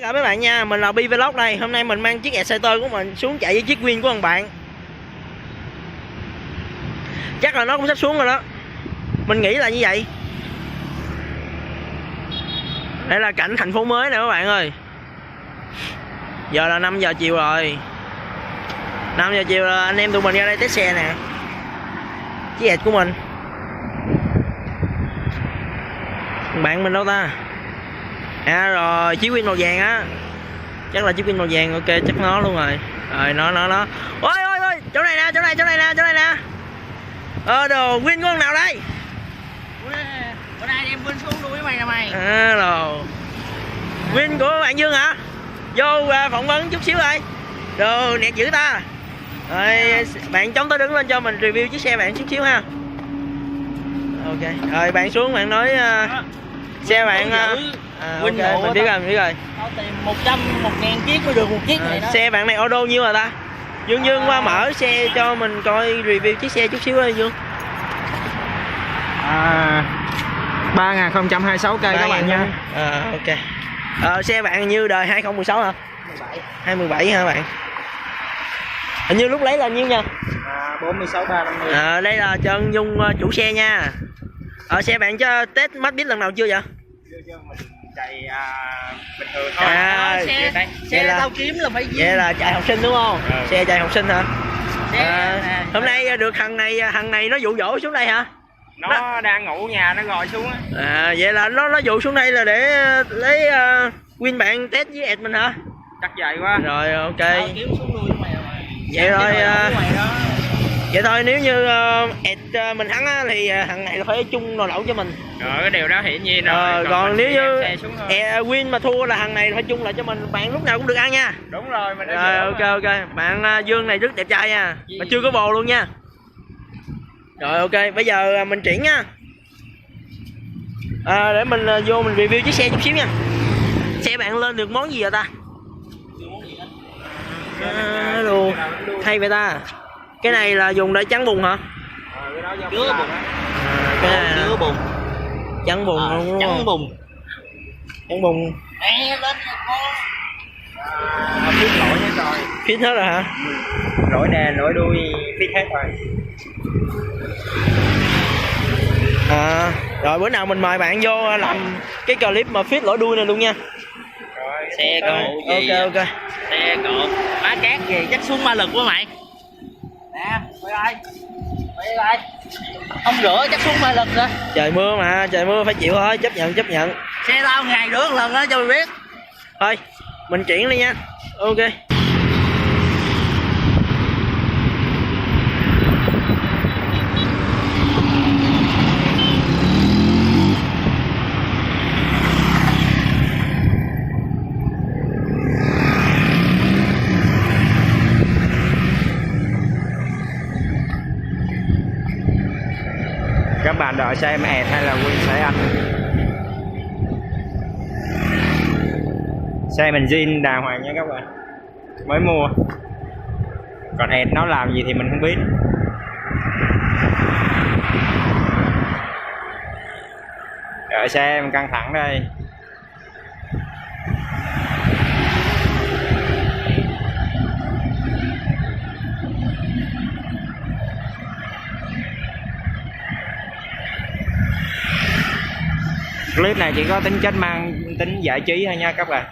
Chào mấy bạn nha, mình là Bi Vlog đây. Hôm nay mình mang chiếc Exciter của mình xuống chạy với chiếc Win của thằng bạn. Chắc là nó cũng sắp xuống rồi đó. Mình nghĩ là như vậy. Đây là cảnh thành phố mới nè các bạn ơi. Giờ là 5 giờ chiều rồi. 5 giờ chiều là anh em tụi mình ra đây test xe nè. Chiếc X của mình. Thằng bạn mình đâu ta? À rồi, chiếc Win màu vàng á. Chắc là chiếc Win màu vàng, ok, chắc nó luôn rồi. Rồi nó. Ôi, chỗ này nè, chỗ này nè. Đồ Win của con nào đây? Bữa nay đem Win xuống đuổi mày nè mày. À rồi. Win của bạn Dương hả? Vô phỏng vấn chút xíu đây. Đồ nẹt dữ ta. Rồi bạn chống tới đứng lên cho mình review chiếc xe bạn chút xíu ha. Ok. Rồi bạn xuống bạn nói xe bạn Win ok, mình biết rồi. Tao tìm 100-1.000 chiếc mới được một chiếc này đó. Xe bạn này ô đô nhiêu rồi ta? Dương qua mở xe cho mình coi review chiếc xe chút xíu ơi Dương. 3026 cây các bạn nha. Ok. Xe bạn như đời 2016 hả? 2017 hả bạn? Hình như lúc lấy là nhiêu nha? 46350. Đây là Trần Dung chủ xe nha. Xe bạn cho test mắt biết lần nào chưa vậy? Mình chạy bình thường thôi. Xe là tao kiếm là phải gì? Vậy là chạy học sinh đúng không? Xe chạy học sinh hả? Hôm nay được thằng này nó dụ dỗ xuống đây hả? Nó đang ngủ nhà nó ngồi xuống á. Vậy là nó dụ xuống đây là để lấy Win bạn test với Ed mình hả? Chắc vậy quá. Rồi ok. Tao kiếm xuống đuôi mày rồi. Vậy rồi vậy thôi, nếu như Ed mình thắng á, thì thằng này là phải chung nồi lẩu cho mình. Rồi cái điều đó hiển nhiên rồi. Còn nếu như Win mà thua là thằng này phải chung lại cho mình. Bạn lúc nào cũng được ăn nha. Đúng rồi mình đã ok. Bạn Dương này rất đẹp trai nha. Mà chưa có bồ luôn nha. Rồi ok, bây giờ mình chuyển nha. Để mình vô mình review chiếc xe chút xíu nha. Xe bạn lên được món gì vậy ta? Đồ hay vậy ta. Cái này là dùng để chắn bùn hả? Chứa bùn. Cái này chứa bùn. Chắn bùn luôn đúng Chắn bùn. Chắn bùn. Lên Fit lỗi hết rồi. Fit hết rồi hả? Lỗi nè, lỗi đuôi fit hết rồi. Rồi bữa nào mình mời bạn vô làm cái clip mà fit lỗi đuôi này luôn nha. Rồi, xe cộ gì? Ok. Xe cộ má cát gì chắc xuống ma lực quá mày. Nè, quay lại. Không rửa chắc xuống ma lực rồi. Trời mưa mà, trời mưa phải chịu thôi, chấp nhận. Xe tao ngày rửa một lần đó cho mày biết. Thôi, mình chuyển đi nha. Ok. các bạn đợi xem Ed hay là Win sẽ ăn. Xe mình zin đàng hoàng nha các bạn, mới mua. Còn Ed nó làm gì thì mình không biết. Đợi xem, căng thẳng đây. Clip này chỉ có tính chất mang tính giải trí thôi nha các bạn.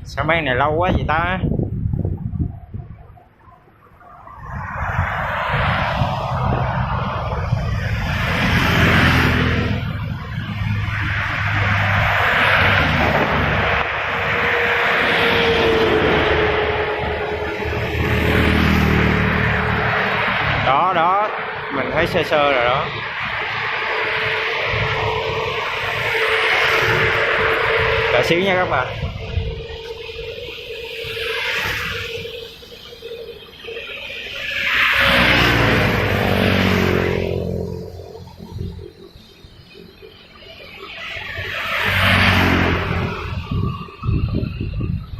Sao bán này lâu quá vậy ta? Đó, mình thấy sơ sơ rồi đó. Đợi xíu nha các bạn.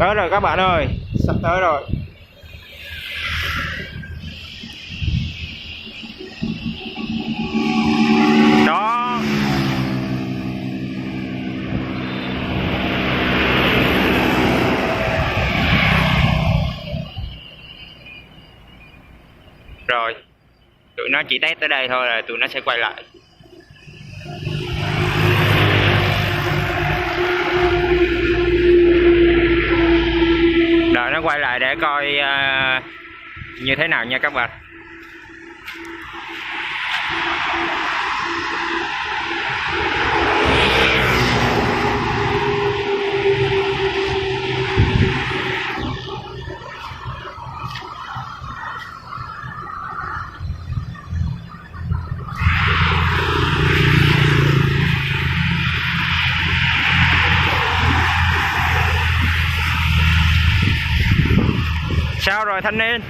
Tới rồi các bạn ơi, sắp tới rồi. Đó. Rồi, tụi nó chỉ test tới đây thôi là tụi nó sẽ quay lại. Đợi nó quay lại để coi như thế nào nha các bạn. Sao rồi thanh niên?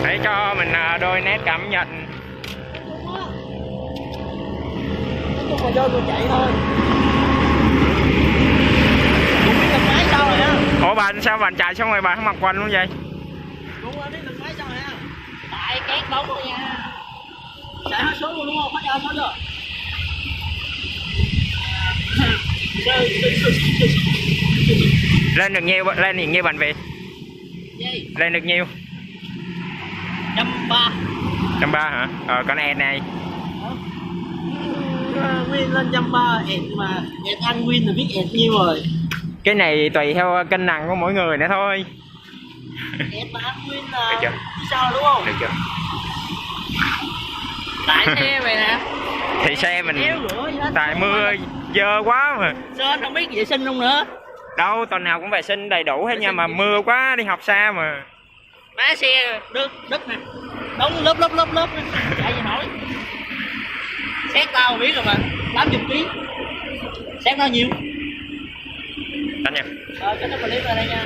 Hãy cho mình đôi nét cảm nhận. Nói chung là vô tôi chạy thôi. Cũng biết lần máy sao rồi á. Ủa bạn sao bạn chạy xong rồi bạn không mặc quần luôn vậy? Cũng biết lần máy sao rồi á. Tại két bóng rồi nha. Chạy hết số luôn đúng không? Hết ra số rồi. Lên được nhiêu bạn về? Gì? Lên được nhiêu? 130. 130 hả? Con ẹt này. Nguyên lên 130 ẹt mà ẹt ăn Nguyên thì biết ẹt nhiêu rồi. Cái này tùy theo cân nặng của mỗi người nữa thôi. Ẹt mà ăn Nguyên là Được chưa? sao đúng không? Được chưa? Tại xe vậy nè. Thì xe mình Kéo rửa gì hết. tại mưa dơ quá mà. Sao anh không biết vệ sinh luôn nữa? Đâu tuần nào cũng vệ sinh đầy đủ hết nha, mà mưa quá đi học xa mà. Má xe đất nè. Đóng lớp nè. Chạy gì nổi. Xét tao biết rồi mà. 80 kg. Xét bao nhiêu? Đánh nha. Cho nó clip ra đây nha.